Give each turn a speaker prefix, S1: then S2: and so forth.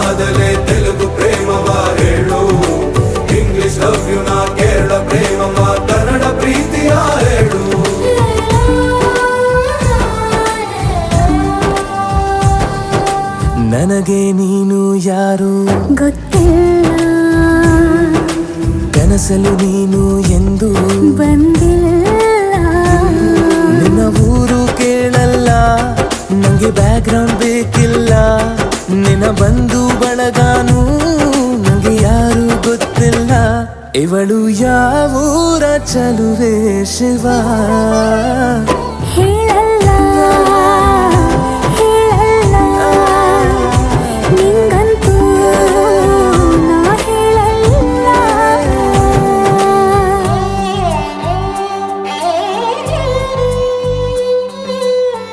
S1: ಕಾದಲೆ ತೆಲುಗು ಪ್ರೇಮವ ಹೇಳು, English love you ನಾ ಕೇರಳ ಪ್ರೇಮವ ಕನ್ನಡ ಪ್ರೀತಿಯ ಹೇಳು.
S2: ನನಗೆ ನೀನು ಯಾರು
S3: ಗೊತ್ತಿಲ್ಲ,
S2: ಕನಸಲು ನೀನು ಎಂದು
S3: ಬಂದಿಲ್ಲ.
S2: ನಿನ್ನ ಊರು ಕೇಳಲ್ಲ, ನಂಗೆ ಬ್ಯಾಕ್ಗ್ರೌಂಡ್ ಬೇಕಿಲ್ಲ. ನಿನ್ನ ಬಂಧು ಬಳಗಾನು ನಂಗೆ ಯಾರು ಗೊತ್ತಿಲ್ಲ. ಇವಳು ಯಾವೂರ ಚಲುವೆ ಶಿವ
S3: ಹೇಳ